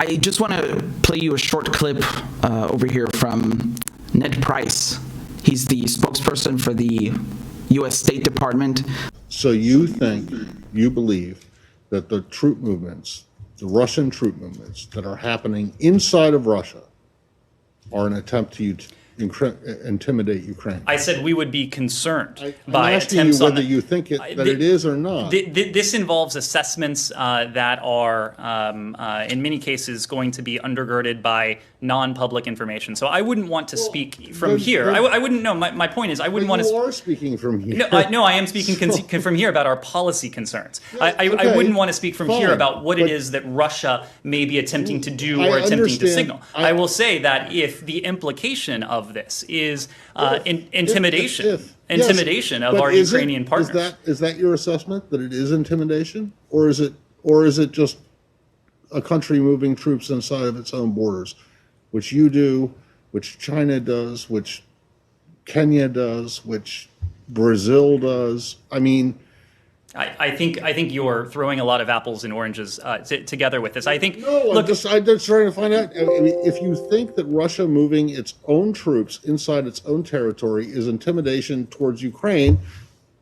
I just want to play you a short clip over here from Ned Price. He's the spokesperson for the U.S. State Department. So you believe that the troop movements, the Russian troop movements that are happening inside of Russia are an attempt to intimidate Ukraine? I said we would be concerned I'm by asking attempts you on whether you think that it is or not. This involves assessments that are, in many cases, going to be undergirded by non-public information. So I wouldn't want to speak from here. I wouldn't know. My point is, I wouldn't want to. You are speaking from here. No, I am speaking from here about our policy concerns. I wouldn't want to speak from here about what it is that Russia may be attempting to do or attempting to signal. I will say that if the implication of this is intimidation of our Ukrainian partners. Is that your assessment, that it is intimidation? Or is it just a country moving troops inside of its own borders, which you do, which China does, which Kenya does, which Brazil does? I mean, I think you're throwing a lot of apples and oranges together with this. I think. No, I'm just trying to find out. I mean, if you think that Russia moving its own troops inside its own territory is intimidation towards Ukraine,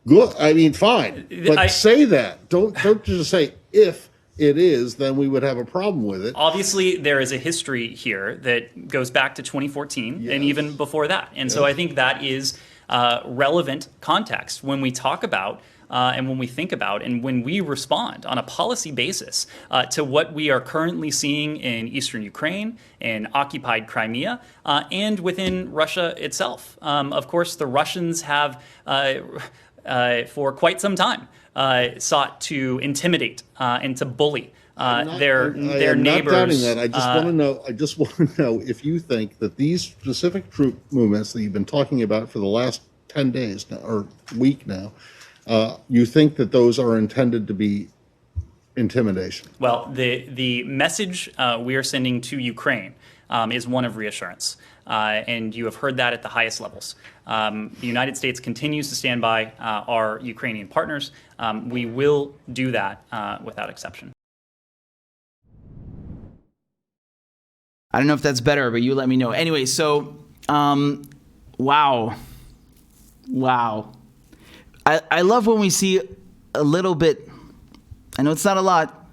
good. I mean, fine. But say that. Don't just say if it is, then we would have a problem with it. Obviously, there is a history here that goes back to 2014 and even before that, and so I think that is relevant context when we talk about. And when we think about and when we respond on a policy basis to what we are currently seeing in eastern Ukraine and occupied Crimea and within Russia itself. Of course, the Russians have, for quite some time, sought to intimidate and to bully their neighbors. I'm not doubting that. I just want to know if you think that these specific troop movements that you've been talking about for the last 10 days now, or week now, you think that those are intended to be intimidation? Well, the message we are sending to Ukraine is one of reassurance. And you have heard that at the highest levels. The United States continues to stand by our Ukrainian partners. We will do that without exception. I don't know if that's better, but you let me know. Anyway, so, wow. I love when we see a little bit, I know it's not a lot,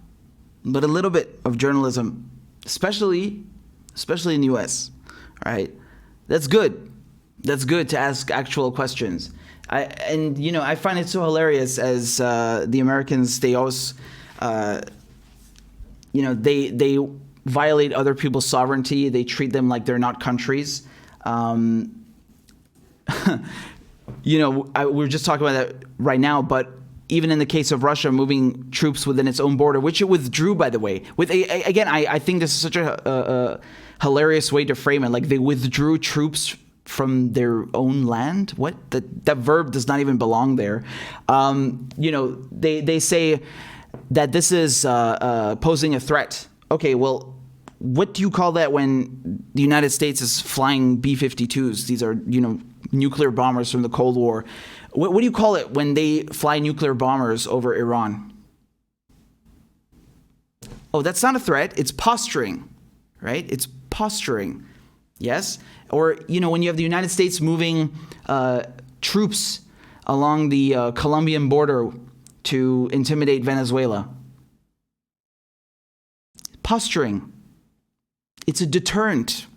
but a little bit of journalism, especially in the U.S., right? That's good. That's good to ask actual questions. I find it so hilarious as the Americans, they always, they violate other people's sovereignty. They treat them like they're not countries. We're just talking about that right now, but even in the case of Russia moving troops within its own border, which it withdrew, by the way. I think this is such a hilarious way to frame it. Like, they withdrew troops from their own land? What? That verb does not even belong there. They say that this is posing a threat. Okay, well, what do you call that when the United States is flying B-52s? These are, nuclear bombers from the Cold War. What do you call it when they fly nuclear bombers over Iran? Oh, that's not a threat. It's posturing, right? It's posturing, yes? Or, when you have the United States moving troops along the Colombian border to intimidate Venezuela. Posturing. It's a deterrent,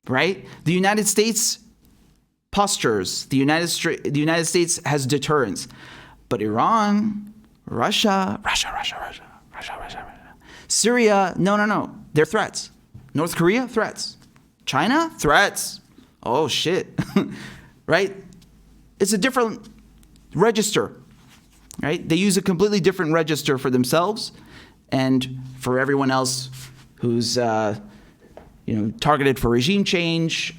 right? The United States postures. The United States has deterrence. But Iran, Russia, Syria, no. They're threats. North Korea, threats. China, threats. Oh, shit. Right? It's a different register, right? They use a completely different register for themselves and for everyone else who's targeted for regime change,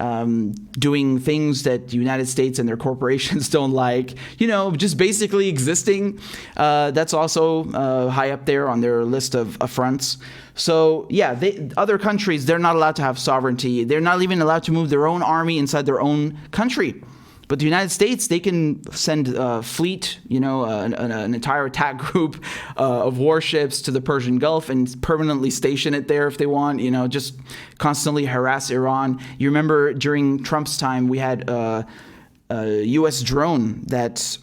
doing things that the United States and their corporations don't like, just basically existing. That's also high up there on their list of affronts. So, yeah, other countries, they're not allowed to have sovereignty. They're not even allowed to move their own army inside their own country. But the United States, they can send a fleet, an entire attack group of warships to the Persian Gulf and permanently station it there if they want, just constantly harass Iran. You remember during Trump's time, we had a U.S. drone that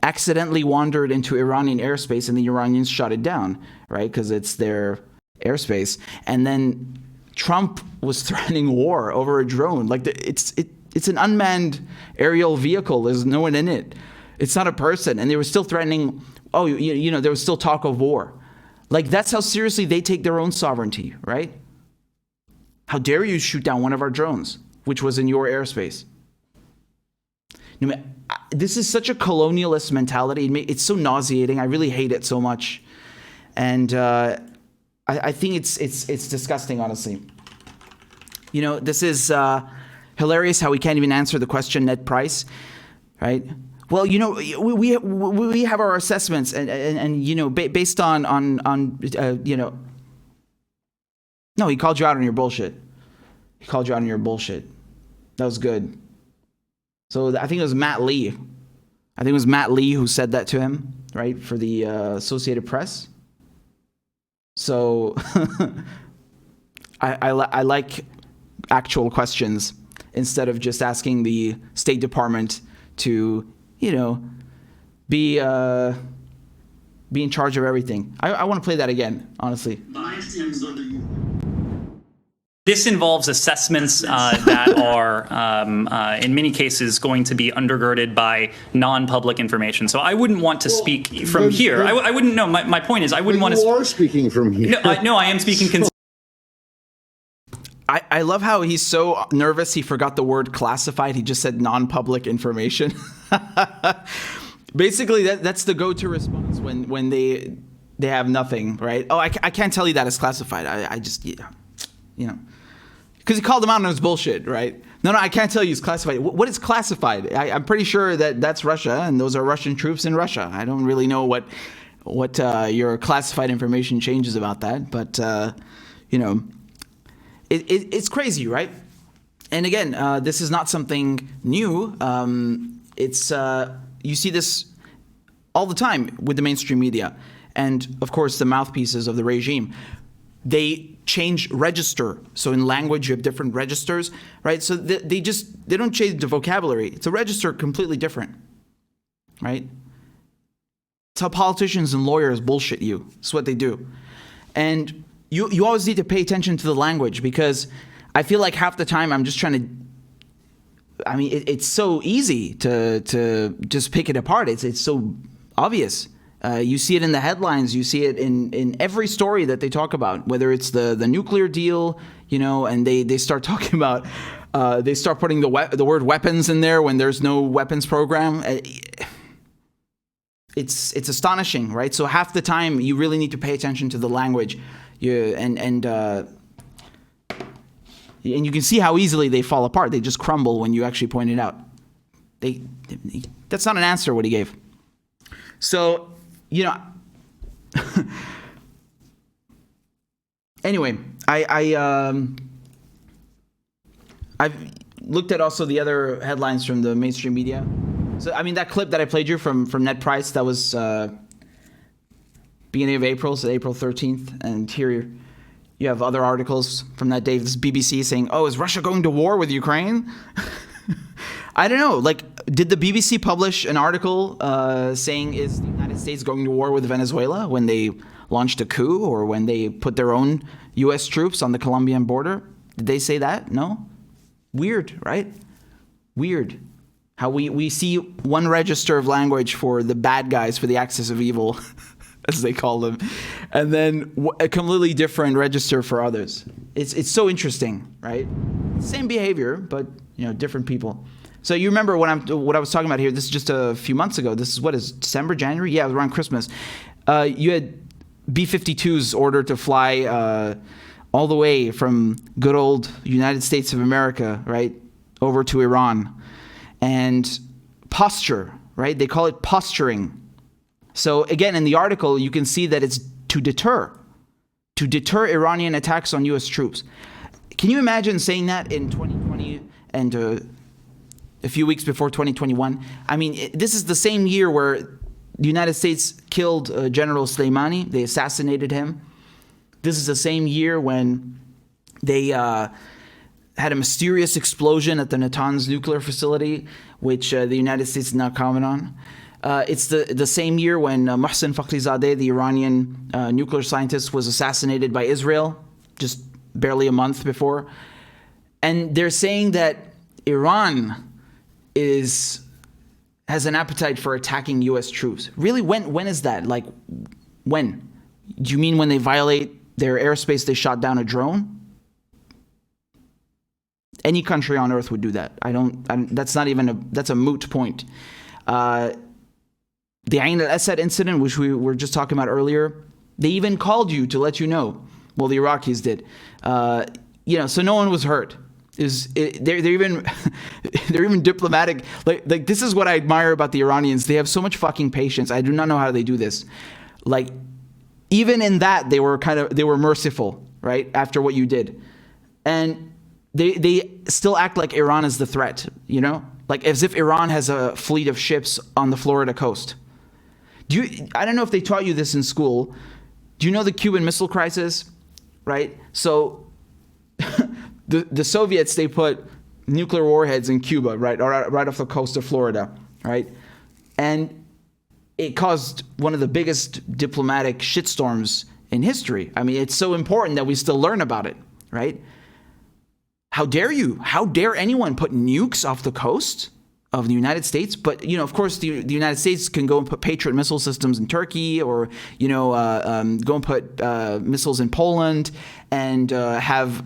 accidentally wandered into Iranian airspace, and the Iranians shot it down, right? Because it's their airspace. And then Trump was threatening war over a drone. Like, it's an unmanned aerial vehicle. There's no one in it. It's not a person. And they were still threatening, there was still talk of war. Like, that's how seriously they take their own sovereignty, right? How dare you shoot down one of our drones, which was in your airspace? This is such a colonialist mentality. It's so nauseating. I really hate it so much. And I think it's disgusting, honestly. This is hilarious how we can't even answer the question net price, right? Well, we have our assessments and based on no, he called you out on your bullshit. He called you out on your bullshit. That was good. So I think it was Matt Lee. Who said that to him, right, for the Associated Press. So I like actual questions instead of just asking the State Department to, be in charge of everything. I want to play that again, honestly. This involves assessments that are, in many cases, going to be undergirded by non-public information. So I wouldn't want to speak from here. I wouldn't know. My point is, I wouldn't want to. You are speaking from here. No, I am speaking. I love how he's so nervous he forgot the word classified. He just said non-public information. Basically, that's the go-to response when they have nothing, right? Oh, I can't tell you that it's classified. I just, because he called him out on his bullshit, right? No, I can't tell you it's classified. What is classified? I'm pretty sure that's Russia, and those are Russian troops in Russia. I don't really know what your classified information changes about that, but it's crazy, right? And again, this is not something new. You see this all the time with the mainstream media, and of course the mouthpieces of the regime. They change register. So in language, you have different registers, right? So they don't change the vocabulary. It's a register completely different, right? It's how politicians and lawyers bullshit you. It's what they do. And you always need to pay attention to the language, because I feel like half the time I'm just trying to, it's so easy to just pick it apart. It's so obvious. You see it in the headlines. You see it in every story that they talk about, whether it's the nuclear deal, and they start talking about, they start putting the word weapons in there when there's no weapons program. It's astonishing, right? So half the time you really need to pay attention to the language, and you can see how easily they fall apart. They just crumble when you actually point it out. That's not an answer what he gave. So. Anyway, I've looked at also the other headlines from the mainstream media. So that clip that I played you from net price, that was beginning of April, so April 13th, and here you have other articles from that day. This BBC saying, "Oh, is Russia going to war with Ukraine?" I don't know. Like, did the BBC publish an article saying, is the United States going to war with Venezuela when they launched a coup, or when they put their own U.S. troops on the Colombian border? Did they say that? No? Weird, right? Weird. How we see one register of language for the bad guys, for the axis of evil, as they call them, and then a completely different register for others. It's so interesting, right? Same behavior, but different people. So you remember what I was talking about here? This is just a few months ago. This is December, January? Yeah, it was around Christmas. You had B-52s ordered to fly all the way from good old United States of America, right, over to Iran, and posture, right? They call it posturing. So again, in the article, you can see that it's to deter Iranian attacks on U.S. troops. Can you imagine saying that in 2020 and a few weeks before 2021. I mean, this is the same year where the United States killed General Soleimani. They assassinated him. This is the same year when they had a mysterious explosion at the Natanz nuclear facility, which the United States did not comment on. It's the same year when Mohsen Fakhrizadeh, the Iranian nuclear scientist, was assassinated by Israel, just barely a month before. And they're saying that Iran has an appetite for attacking U.S. troops. Really, when is that? Like, when? Do you mean when they violate their airspace, they shot down a drone? Any country on earth would do that. That's not even that's a moot point. The Ain al-Assad incident, which we were just talking about earlier, they even called you to let you know. Well, the Iraqis did. So no one was hurt. They're even they're even diplomatic. Like this is what I admire about the Iranians. They have so much fucking patience. I do not know how they do this. Like, even in that, they were merciful, right, after what you did, and they still act like Iran is the threat. Like as if Iran has a fleet of ships on the Florida coast. I don't know if they taught you this in school. Do you know the Cuban Missile Crisis, right? So the Soviets, they put nuclear warheads in Cuba, right off the coast of Florida, right? And it caused one of the biggest diplomatic shitstorms in history. I mean, it's so important that we still learn about it, right? How dare you? How dare anyone put nukes off the coast of the United States? But, of course, the United States can go and put Patriot missile systems in Turkey, or, go and put missiles in Poland, and have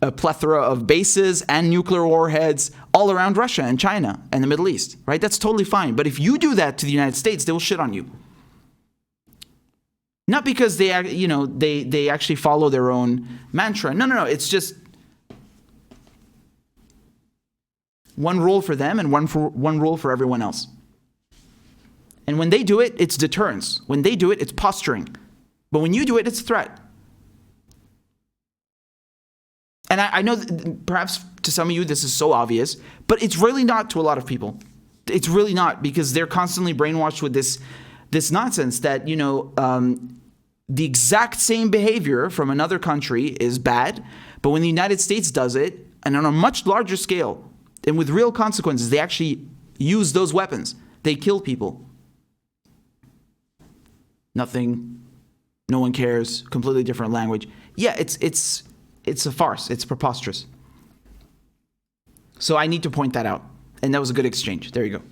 a plethora of bases and nuclear warheads all around Russia and China and the Middle East, right? That's totally fine. But if you do that to the United States, they will shit on you. Not because they actually follow their own mantra. No. It's just one rule for them and one rule for everyone else. And when they do it, it's deterrence. When they do it, it's posturing. But when you do it, it's a threat. And I know that perhaps to some of you this is so obvious, but it's really not to a lot of people. It's really not, because they're constantly brainwashed with this nonsense that, the exact same behavior from another country is bad, but when the United States does it, and on a much larger scale, and with real consequences, they actually use those weapons. They kill people. Nothing. No one cares. Completely different language. Yeah, it's a farce. It's preposterous. So I need to point that out. And that was a good exchange. There you go.